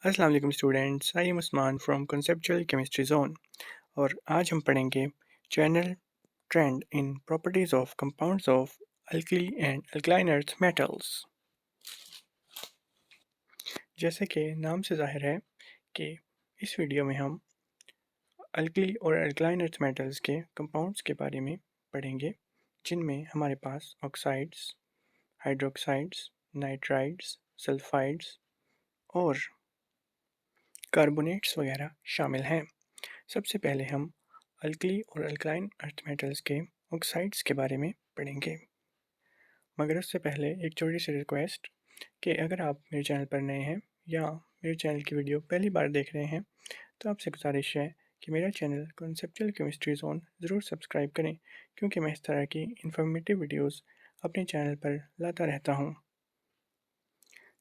अस्सलाम वालेकुम students, I am Usman from conceptual chemistry zone. और आज हम पढ़ेंगे general trend in properties of compounds of alkali and alkaline earth metals. जैसे कि नाम से जाहिर है कि इस वीडियो में हम अल्कली और अल्कलाइन अर्थ मेटल्स के कंपाउंड्स के बारे में पढ़ेंगे, जिनमें हमारे पास ऑक्साइड्स, हाइड्रोक्साइड्स, नाइट्राइड्स, सल्फाइड्स और कार्बोनेट्स वगैरह शामिल हैं। सबसे पहले हम अल्कली और अल्कलाइन अर्थ मेटल्स के ऑक्साइड्स के बारे में पढ़ेंगे, मगर उससे पहले एक छोटी सी रिक्वेस्ट कि अगर आप मेरे चैनल पर नए हैं या मेरे चैनल की वीडियो पहली बार देख रहे हैं तो आपसे गुजारिश है कि मेरा चैनल कॉन्सेप्चुअल केमिस्ट्री जोन ज़रूर सब्सक्राइब करें, क्योंकि मैं इस तरह की इन्फॉर्मेटिव वीडियोस अपने चैनल पर लाता रहता हूँ।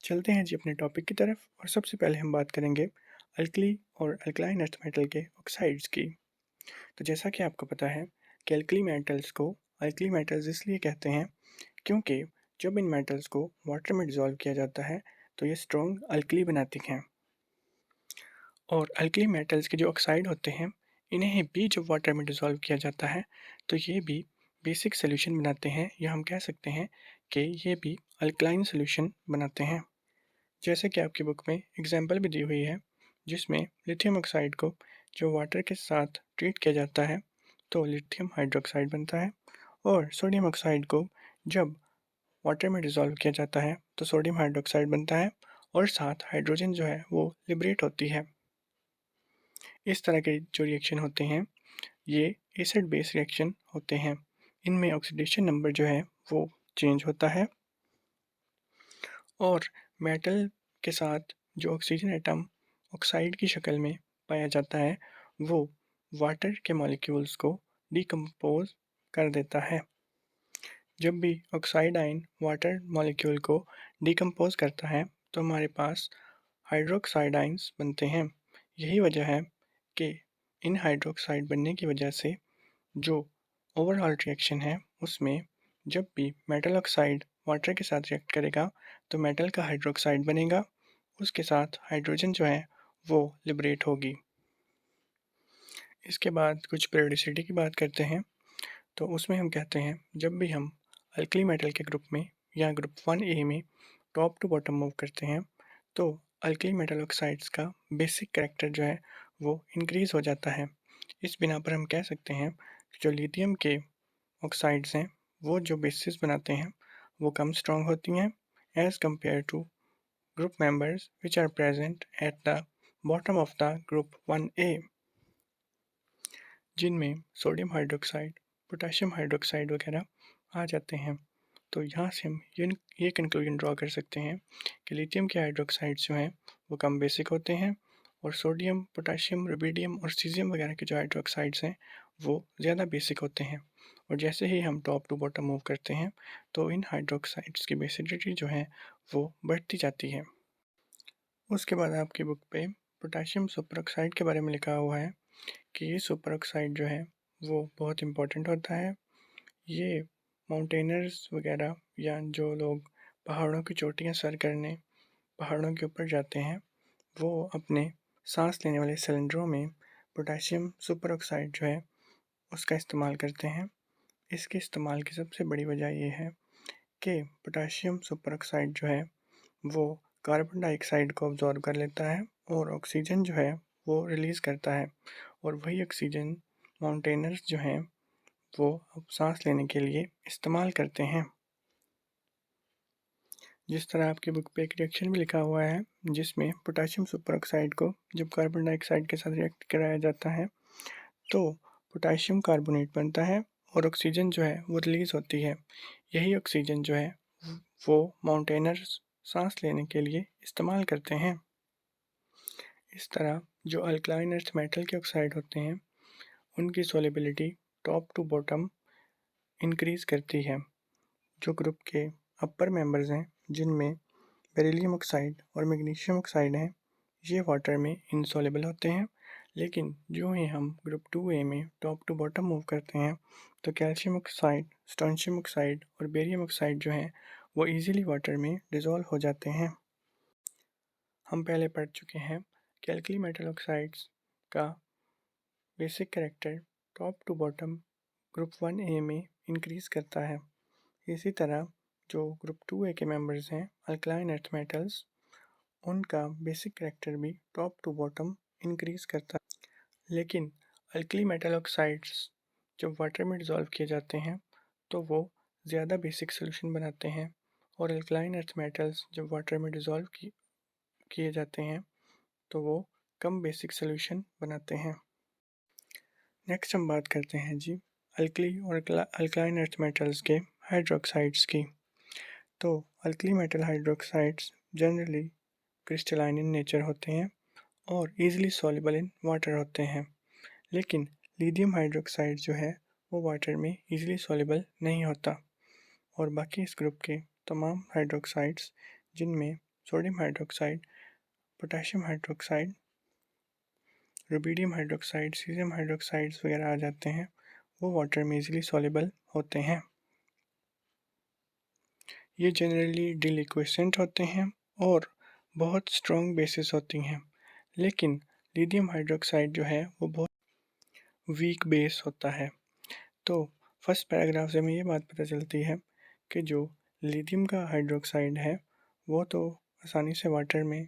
चलते हैं जी अपने टॉपिक की तरफ, और सबसे पहले हम बात करेंगे अल्कली और अल्कलाइन अर्थ मेटल के ऑक्साइड्स की। तो जैसा कि आपको पता है कि अल्कली मेटल्स को अल्कली मेटल्स इसलिए कहते हैं क्योंकि जब इन मेटल्स को वाटर में डिज़ोल्व किया जाता है तो ये स्ट्रॉन्ग अल्कली बनाती हैं। और अल्कली मेटल्स के जो ऑक्साइड होते हैं, इन्हें भी जब वाटर में डिज़ोल्व किया जाता है तो ये भी बेसिक सोल्यूशन बनाते हैं, या हम कह सकते हैं कि ये भी अल्कलाइन सोल्यूशन बनाते हैं। जैसे कि आपकी बुक में एग्जाम्पल भी दी हुई है, जिसमें लिथियम ऑक्साइड को जो वाटर के साथ ट्रीट किया जाता है तो लिथियम हाइड्रोक्साइड बनता है, और सोडियम ऑक्साइड को जब वाटर में डिज़ोल्व किया जाता है तो सोडियम हाइड्रोक्साइड बनता है, और साथ हाइड्रोजन जो है वो लिबरेट होती है। इस तरह के जो रिएक्शन होते हैं ये एसिड बेस रिएक्शन होते हैं। इनमें ऑक्सीडेशन नंबर जो है वो चेंज होता है, और मेटल के साथ जो ऑक्सीजन एटम ऑक्साइड की शक्ल में पाया जाता है वो वाटर के मॉलिक्यूल्स को डिकम्पोज कर देता है। जब भी ऑक्साइड आयन वाटर मॉलिक्यूल को डिकम्पोज करता है तो हमारे पास हाइड्रोक्साइड आयन्स बनते हैं। यही वजह है कि इन हाइड्रोक्साइड बनने की वजह से जो ओवरऑल रिएक्शन है उसमें जब भी मेटल ऑक्साइड वाटर के साथ रिएक्ट करेगा तो मेटल का हाइड्रोक्साइड बनेगा, उसके साथ हाइड्रोजन जो है वो लिबरेट होगी। इसके बाद कुछ पेरियोडिसिटी की बात करते हैं, तो उसमें हम कहते हैं जब भी हम अल्कली मेटल के ग्रुप में या ग्रुप 1A में टॉप टू बॉटम मूव करते हैं तो अल्कली मेटल ऑक्साइड्स का बेसिक कैरेक्टर जो है वो इंक्रीज़ हो जाता है। इस बिना पर हम कह सकते हैं कि जो लिथियम के ऑक्साइड्स हैं वो जो बेसिस बनाते हैं वो कम स्ट्रॉन्ग होती हैं as compare to group members which are present at the bottom of the group 1A, जिनमें सोडियम हाइड्रोक्साइड, पोटेशियम हाइड्रोक्साइड वगैरह आ जाते हैं। तो यहाँ से हम ये कंक्लूजन ड्रॉ कर सकते हैं कि लिथियम के हाइड्रोक्साइड्स जो हैं वो कम बेसिक होते हैं, और सोडियम, पोटेशियम, रुबिडियम और सीजियम वगैरह के जो हाइड्रोक्साइड्स हैं वो ज़्यादा बेसिक होते हैं। और जैसे ही हम टॉप टू बॉटम मूव करते हैं तो इन हाइड्रोक्साइड्स की बेसिडिटी जो है वो बढ़ती जाती है। उसके बाद आपकी बुक पे पोटेशियम सुपर ऑक्साइड के बारे में लिखा हुआ है कि ये सुपर ऑक्साइड जो है वो बहुत इम्पोर्टेंट होता है। ये माउंटेनर्स वगैरह या जो लोग पहाड़ों की चोटियाँ सर करने पहाड़ों के ऊपर जाते हैं वो अपने सांस लेने वाले सिलेंडरों में पोटेशियम सुपर ऑक्साइड जो है उसका इस्तेमाल करते हैं। इसके इस्तेमाल की सबसे बड़ी वजह ये है कि पोटेशियम सुपर ऑक्साइड जो है वो कार्बन डाइऑक्साइड को अब्जॉर्ब कर लेता है और ऑक्सीजन जो है वो रिलीज़ करता है, और वही ऑक्सीजन माउंटेनर्स जो हैं वो अब सांस लेने के लिए इस्तेमाल करते हैं। जिस तरह आपकी बुक पे एक रिएक्शन भी लिखा हुआ है जिसमें पोटेशियम सुपर ऑक्साइड को जब कार्बन डाइऑक्साइड के साथ रिएक्ट कराया जाता है तो पोटेशियम कार्बोनेट बनता है और ऑक्सीजन जो है वो रिलीज़ होती है। यही ऑक्सीजन जो है वो माउंटेनर्स सांस लेने के लिए इस्तेमाल करते हैं। इस तरह जो अल्कलाइन अर्थ मेटल के ऑक्साइड होते हैं उनकी solubility top to bottom increase करती है। जो ग्रुप के अपर मेंबर्स हैं जिनमें बेरिलियम ऑक्साइड और मैग्नीशियम ऑक्साइड हैं, ये वाटर में इनसॉल्युबल होते हैं, लेकिन जो ही हम ग्रुप 2A में टॉप टू बॉटम मूव करते हैं तो कैल्शियम ऑक्साइड, स्ट्रोंशियम ऑक्साइड और बेरियम ऑक्साइड जो हैं वो इजीली वाटर में डिज़ोल्व हो जाते हैं। हम पहले पढ़ चुके हैं कि अल्कली मेटल ऑक्साइड्स का basic character top to bottom group 1A में इंक्रीज़ करता है। इसी तरह जो ग्रुप 2A के मेंबर्स हैं अल्कलाइन अर्थ मेटल्स, उनका बेसिक कैरेक्टर भी टॉप टू बॉटम इंक्रीज़ करता है। लेकिन अल्कली मेटल ऑक्साइड्स जब वाटर में डिज़ोल्व किए जाते हैं तो वो ज़्यादा बेसिक सोल्यूशन बनाते हैं, और अल्कलाइन अर्थ मेटल्स जब वाटर में डिज़ोल्व किए जाते हैं तो वो कम बेसिक सोल्यूशन बनाते हैं। नेक्स्ट हम बात करते हैं जी अल्कली और अल्कलाइन अर्थ मेटल्स के हाइड्रोक्साइड्स की। तो alkali metal hydroxides generally crystalline in nature होते हैं और ईजिली सॉल्युबल इन वाटर होते हैं। लेकिन लिथियम हाइड्रोक्साइड जो है वो वाटर में ईजिली सॉल्युबल नहीं होता, और बाकी इस ग्रुप के तमाम हाइड्रोक्साइड्स जिनमें sodium hydroxide, potassium hydroxide, rubidium hydroxide, caesium hydroxides वगैरह आ जाते हैं, वो वाटर में ईजिली सॉल्युबल होते हैं। ये जनरली डिलिक्विसेंट होते हैं और बहुत स्ट्रॉन्ग बेसिस होती हैं। लेकिन लिथियम हाइड्रोक्साइड जो है वो बहुत वीक बेस होता है। तो फर्स्ट पैराग्राफ से हमें ये बात पता चलती है कि जो लिथियम का हाइड्रोक्साइड है वो तो आसानी से वाटर में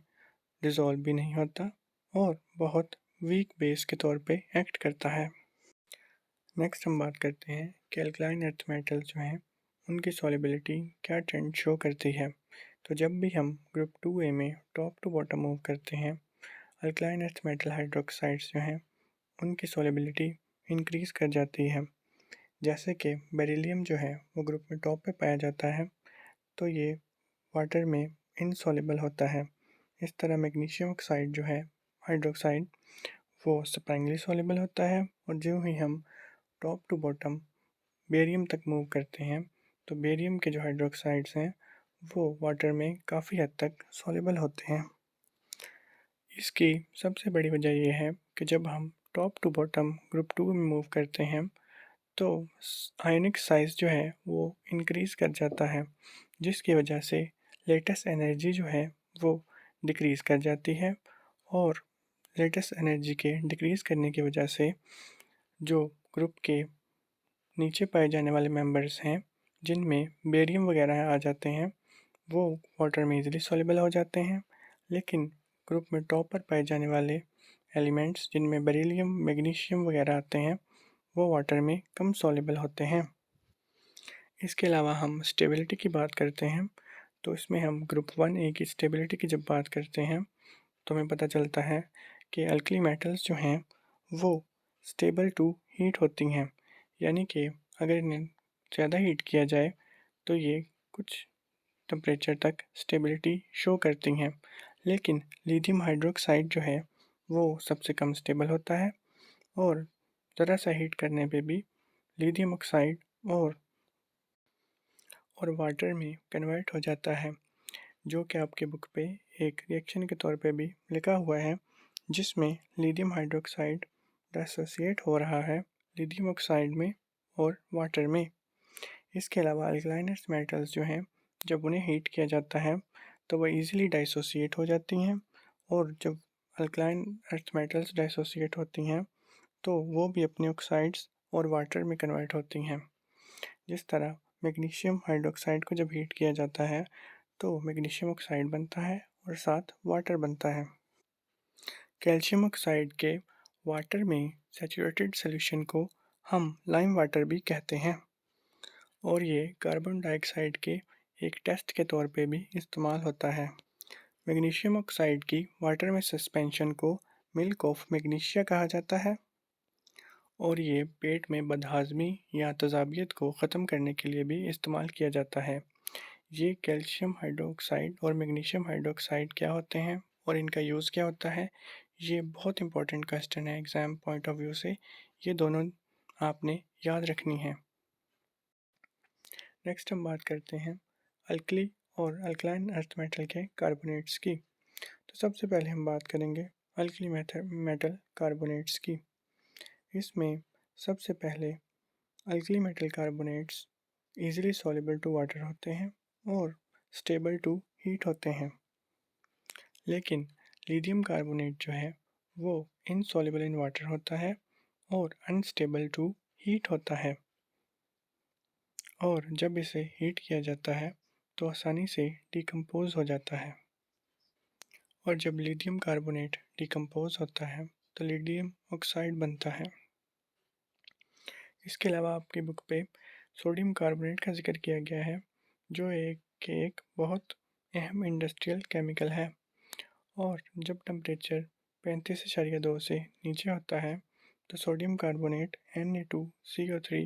डिज़ोल्व भी नहीं होता और बहुत वीक बेस के तौर पे एक्ट करता है। नेक्स्ट हम बात करते हैं कि अल्कलाइन अर्थ मेटल जो हैं उनकी सॉल्युबिलिटी क्या ट्रेंड शो करती है। तो जब भी हम ग्रुप 2A में टॉप टू बॉटम मूव करते हैं, अल्कलाइन अर्थ मेटल हाइड्रोक्साइड्स जो हैं उनकी सॉल्युबिलिटी इंक्रीज़ कर जाती है। जैसे कि बेरिलियम जो है वो ग्रुप में टॉप पे पाया जाता है, तो ये वाटर में इनसॉल्युबल होता है। इस तरह मैग्नीशियम ऑक्साइड जो है हाइड्रोक्साइड वो स्पाइनली सॉल्युबल होता है, और जो ही हम टॉप टू बॉटम बेरियम तक मूव करते हैं तो बेरियम के जो हाइड्रोक्साइड्स हैं वो वाटर में काफ़ी हद तक सॉल्युबल होते हैं। इसकी सबसे बड़ी वजह यह है कि जब हम टॉप टू बॉटम ग्रुप 2 में मूव करते हैं तो आयनिक साइज़ जो है वो इंक्रीज़ कर जाता है, जिसकी वजह से लेटेस्ट एनर्जी जो है वो डिक्रीज़ कर जाती है, और लेटेस्ट एनर्जी के डिक्रीज़ करने की वजह से जो ग्रुप के नीचे पाए जाने वाले मेंबर्स हैं जिनमें बेरियम वगैरह आ जाते हैं वो वाटर में इजीली सॉल्युबल हो जाते हैं। लेकिन ग्रुप में टॉप पर पाए जाने वाले एलिमेंट्स जिनमें बेरिलियम, मैग्नीशियम वगैरह आते हैं वो वाटर में कम सॉल्युबल होते हैं। इसके अलावा हम स्टेबिलिटी की बात करते हैं, तो इसमें हम ग्रुप 1A की स्टेबिलिटी की जब बात करते हैं तो हमें पता चलता है कि अल्कली मेटल्स जो हैं वो स्टेबल टू हीट होती हैं, यानी कि अगर इन्हें ज़्यादा हीट किया जाए तो ये कुछ टेम्परेचर तक स्टेबिलिटी शो करती हैं। लेकिन लिथियम हाइड्रोक्साइड जो है वो सबसे कम स्टेबल होता है, और ज़रा सा हीट करने पे भी लिथियम ऑक्साइड और वाटर में कन्वर्ट हो जाता है, जो कि आपके बुक पे एक रिएक्शन के तौर पे भी लिखा हुआ है, जिसमें लिथियम हाइड्रोक्साइड डिसोसिएट हो रहा है लिथियम ऑक्साइड में और वाटर में। इसके अलावा अल्कलाइन अर्थ मेटल्स जो हैं जब उन्हें हीट किया जाता है तो वह ईजिली डिसोसिएट हो जाती हैं, और जब अल्कलाइन अर्थ मेटल्स डिसोसिएट होती हैं तो वो भी अपने ऑक्साइड्स और वाटर में कन्वर्ट होती हैं। जिस तरह मैग्नीशियम हाइड्रोक्साइड को जब हीट किया जाता है तो मैग्नीशियम ऑक्साइड बनता है और साथ वाटर बनता है। कैल्शियम ऑक्साइड के वाटर में सैचुरेटेड सॉल्यूशन को हम लाइम वाटर भी कहते हैं, और ये कार्बन डाइऑक्साइड के एक टेस्ट के तौर पे भी इस्तेमाल होता है। मैग्नीशियम ऑक्साइड की वाटर में सस्पेंशन को मिल्क ऑफ मैग्नीशिया कहा जाता है, और ये पेट में बदहाज़मी या तेज़ाबियत को ख़त्म करने के लिए भी इस्तेमाल किया जाता है। ये कैल्शियम हाइड्रोक्साइड और मैग्नीशियम हाइड्रोक्साइड क्या होते हैं और इनका यूज़ क्या होता है, ये बहुत इंपॉर्टेंट क्वेश्चन है एग्ज़ाम पॉइंट ऑफ व्यू से। ये दोनों आपने याद रखनी है। नेक्स्ट हम बात करते हैं अल्कली और अल्कलाइन अर्थ मेटल के कार्बोनेट्स की। तो सबसे पहले हम बात करेंगे अल्कली मेटल कार्बोनेट्स की। इसमें सबसे पहले alkali metal carbonates easily soluble to water होते हैं और स्टेबल टू हीट होते हैं। लेकिन लिथियम कार्बोनेट जो है वो इनसॉल्युबल इन वाटर होता है और अनस्टेबल टू हीट होता है, और जब इसे हीट किया जाता है तो आसानी से डिकम्पोज हो जाता है। और जब लिथियम कार्बोनेट डिकम्पोज होता है तो लिथियम ऑक्साइड बनता है। इसके अलावा आपकी बुक पे सोडियम कार्बोनेट का जिक्र किया गया है, जो एक बहुत अहम इंडस्ट्रियल केमिकल है, और जब टेम्परेचर 35.2 से नीचे होता है तो sodium carbonate Na2CO3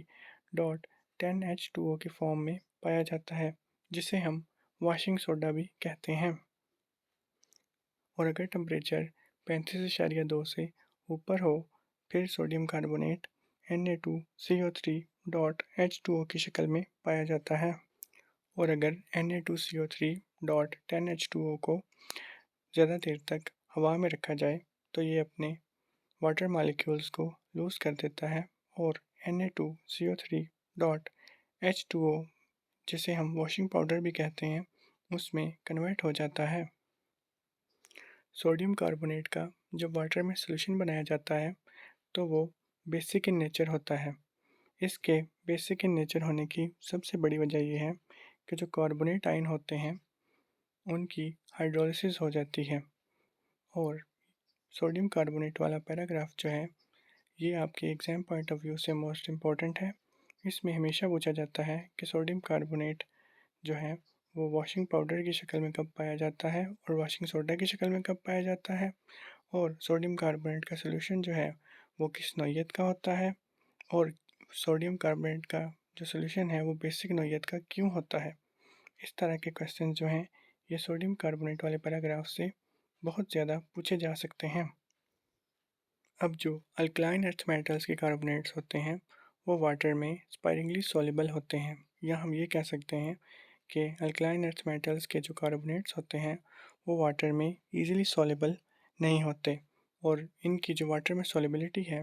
dot 10H2O के फॉर्म में पाया जाता है, जिसे हम वॉशिंग सोडा भी कहते हैं। और अगर टेम्परेचर 35.2 से ऊपर हो फिर sodium carbonate Na2CO3 dot H2O की शक्ल में पाया जाता है। और अगर Na2CO3 डॉट 10H2O को ज़्यादा देर तक हवा में रखा जाए तो ये अपने वाटर मॉलिक्यूल्स को लूज कर देता है और Na2CO3 डॉट H2O, जिसे हम वॉशिंग पाउडर भी कहते हैं, उसमें कन्वर्ट हो जाता है। सोडियम कार्बोनेट का जब वाटर में सॉल्यूशन बनाया जाता है तो वो बेसिक इन नेचर होता है। इसके बेसिक इन नेचर होने की सबसे बड़ी वजह यह है कि जो कार्बोनेट आयन होते हैं उनकी हाइड्रोलिसिस हो जाती है। और सोडियम कार्बोनेट वाला पैराग्राफ जो है ये आपके एग्ज़ाम पॉइंट ऑफ व्यू से मोस्ट इम्पॉर्टेंट है। इसमें हमेशा पूछा जाता है कि सोडियम कार्बोनेट जो है वो वॉशिंग पाउडर की शक्ल में कब पाया जाता है और वॉशिंग सोडा की शक्ल में कब पाया जाता है, और सोडियम कार्बोनेट का सॉल्यूशन जो है वो किस नौइयत का होता है, और सोडियम कार्बोनेट का जो सॉल्यूशन है वो बेसिक नौइयत का क्यों होता है। इस तरह के क्वेश्चन जो हैं ये सोडियम कार्बोनेट वाले पैराग्राफ से बहुत ज़्यादा पूछे जा सकते हैं। अब जो अल्कलाइन अर्थ मेटल्स के कार्बोनेट्स होते हैं वो वाटर में स्पायरिंगली सॉल्युबल होते हैं, या हम ये कह सकते हैं कि अल्कलाइन अर्थ मेटल्स के जो कार्बोनेट्स होते हैं वो वाटर में ईजिली सॉल्युबल नहीं होते, और इनकी जो वाटर में सॉल्युबिलिटी है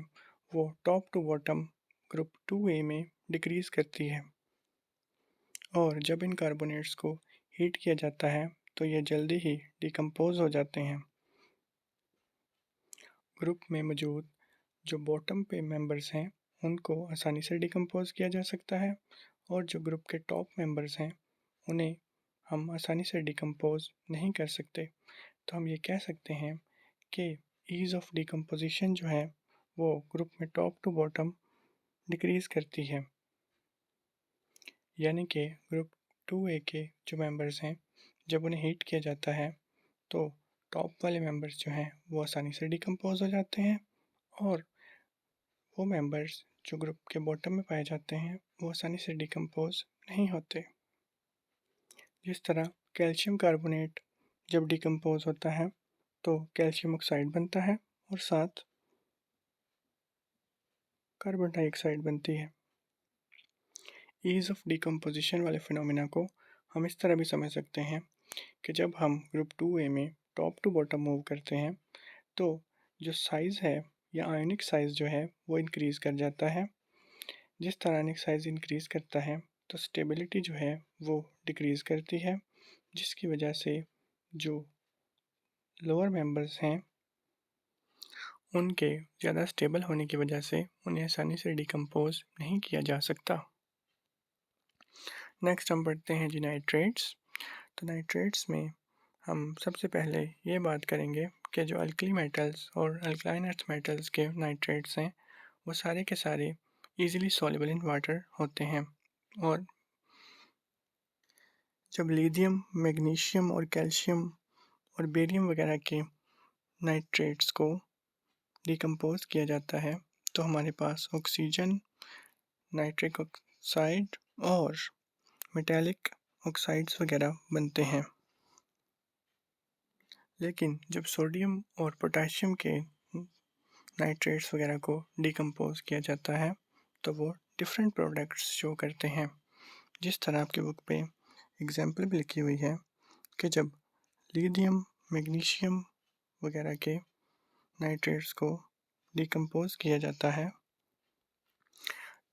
वो top to bottom group 2A में डिक्रीज़ करती है। और जब इन कार्बोनेट्स को हीट किया जाता है तो ये जल्दी ही डिकम्पोज हो जाते हैं। ग्रुप में मौजूद जो बॉटम पे मेंबर्स हैं उनको आसानी से डिकम्पोज किया जा सकता है, और जो ग्रुप के टॉप मेंबर्स हैं उन्हें हम आसानी से डिकम्पोज नहीं कर सकते। तो हम ये कह सकते हैं कि ईज़ ऑफ डिकम्पोजिशन जो है वो ग्रुप में टॉप टू बॉटम डिक्रीज़ करती है, यानी कि ग्रुप 2A के जो मेंबर्स हैं जब उन्हें हीट किया जाता है तो टॉप वाले मेंबर्स जो हैं वो आसानी से डिकम्पोज हो जाते हैं, और वो मेंबर्स जो ग्रुप के बॉटम में पाए जाते हैं वो आसानी से डिकम्पोज नहीं होते। जिस तरह कैल्शियम कार्बोनेट जब डिकम्पोज होता है तो कैल्शियम ऑक्साइड बनता है और साथ कार्बन डाइऑक्साइड बनती है। ईज़ ऑफ डिकम्पोजिशन वाले फिनोमिना को हम इस तरह भी समझ सकते हैं कि जब हम ग्रुप 2A में टॉप टू बॉटम मूव करते हैं तो जो साइज़ है या आयनिक साइज़ जो है वो इंक्रीज़ कर जाता है। जिस तरह आयनिक साइज़ इंक्रीज़ करता है तो स्टेबिलिटी जो है वो डिक्रीज़ करती है, जिसकी वजह से जो लोअर मेंबर्स हैं उनके ज़्यादा स्टेबल होने की वजह से उन्हें आसानी से डिकम्पोज नहीं किया जा सकता। नेक्स्ट हम पढ़ते हैं जी नाइट्रेट्स। तो नाइट्रेट्स में हम सबसे पहले ये बात करेंगे कि जो अल्कली मेटल्स और अल्कलाइन अर्थ मेटल्स के नाइट्रेट्स हैं वो सारे के सारे ईजिली सॉल्युबल इन वाटर होते हैं, और जब लिथियम, मैग्नीशियम और कैल्शियम और बेरियम वगैरह के नाइट्रेट्स को डिकम्पोज किया जाता है तो हमारे पास ऑक्सीजन, नाइट्रिक ऑक्साइड और मेटालिक ऑक्साइड्स वगैरह बनते हैं। लेकिन जब सोडियम और पोटाशियम के नाइट्रेट्स वगैरह को डिकम्पोज किया जाता है तो वो डिफरेंट प्रोडक्ट्स शो करते हैं। जिस तरह आपकी बुक पे एग्जाम्पल भी लिखी हुई है कि जब लिथियम, मैग्नीशियम वगैरह के नाइट्रेट्स को डिकम्पोज किया जाता है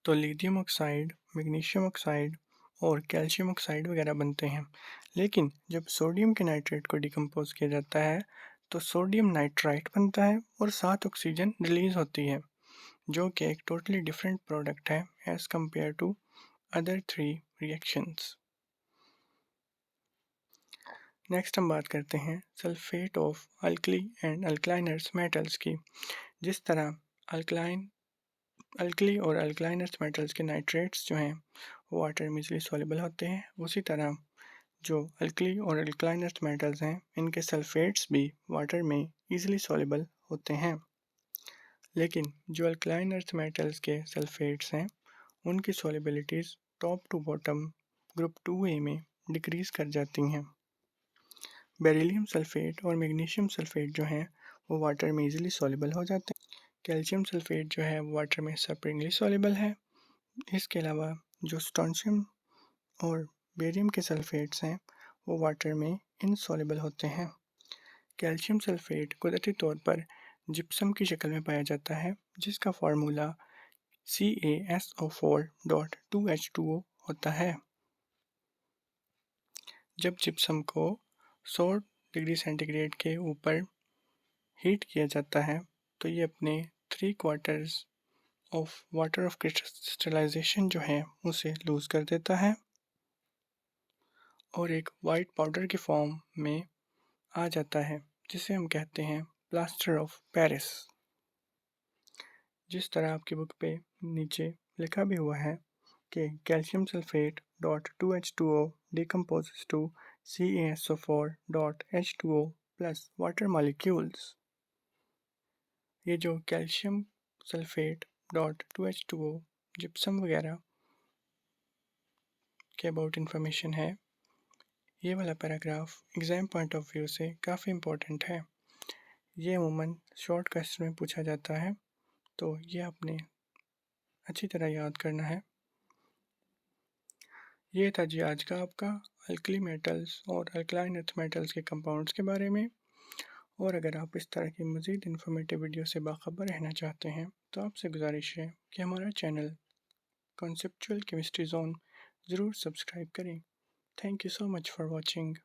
तो लिथियम ऑक्साइड, मैग्नीशियम ऑक्साइड और कैल्शियम ऑक्साइड वगैरह बनते हैं। लेकिन जब सोडियम के नाइट्रेट को डिकम्पोज किया जाता है तो सोडियम नाइट्राइट बनता है और 7 ऑक्सीजन रिलीज होती है, जो कि एक टोटली डिफरेंट प्रोडक्ट है as compare to other 3 reactions. Next हम बात करते हैं sulphate of alkali and alkaline earth metals की। जिस तरह अल्कली और अल्कलाइन अर्थ मेटल्स के नाइट्रेट्स जो हैं वो वाटर में इजीली सॉल्युबल होते हैं, उसी तरह जो अल्कली और अल्कलाइन अर्थ मेटल्स हैं इनके सल्फेट्स भी वाटर में इजीली सॉल्युबल होते हैं। लेकिन जो अल्कलाइन अर्थ मेटल्स के सल्फेट्स हैं उनकी solubilities top to bottom group 2A में डिक्रीज कर जाती हैं। बेरिलियम सल्फेट और मैग्नीशियम सल्फेट जो हैं वो वाटर में इजीली सॉल्युबल हो जाते हैं। कैल्शियम सल्फेट जो है वो वाटर में सपरेटली सॉल्युबल है। इसके अलावा जो स्ट्रोंशियम और बेरियम के सल्फेट्स हैं वो वाटर में इनसॉल्युबल होते हैं। कैल्शियम सल्फेट कुदरती तौर पर जिप्सम की शक्ल में पाया जाता है, जिसका फार्मूला CaSO4.2H2O होता है। जब जिप्सम को 100 डिग्री सेंटीग्रेड के ऊपर हीट किया जाता है तो ये अपने 3/4 ऑफ वाटर ऑफ क्रिस्टलाइजेशन जो है उसे लूज कर देता है और एक वाइट पाउडर की फॉर्म में आ जाता है, जिसे हम कहते हैं प्लास्टर ऑफ पेरिस। जिस तरह आपकी बुक पे नीचे लिखा भी हुआ है कि calcium sulphate dot 2H2O decomposes to CaSO4 dot H2O plus water molecules. ये जो calcium sulphate dot 2H2O gypsum वगैरह के अबाउट इंफॉर्मेशन है, ये वाला paragraph exam point of view से काफ़ी इम्पोर्टेंट है। ये अमूमन शॉर्ट क्वेश्चन में पूछा जाता है, तो ये आपने अच्छी तरह याद करना है। ये था जी आज का आपका अल्कली मेटल्स और अल्कलाइन अर्थ मेटल्स के कंपाउंड्स के बारे में। और अगर आप इस तरह की मज़ीद इन्फॉर्मेटिव वीडियो से बाखबर रहना चाहते हैं तो आपसे गुजारिश है कि हमारा चैनल कॉन्सेप्चुअल केमिस्ट्री जोन ज़रूर सब्सक्राइब करें। Thank you so much for watching.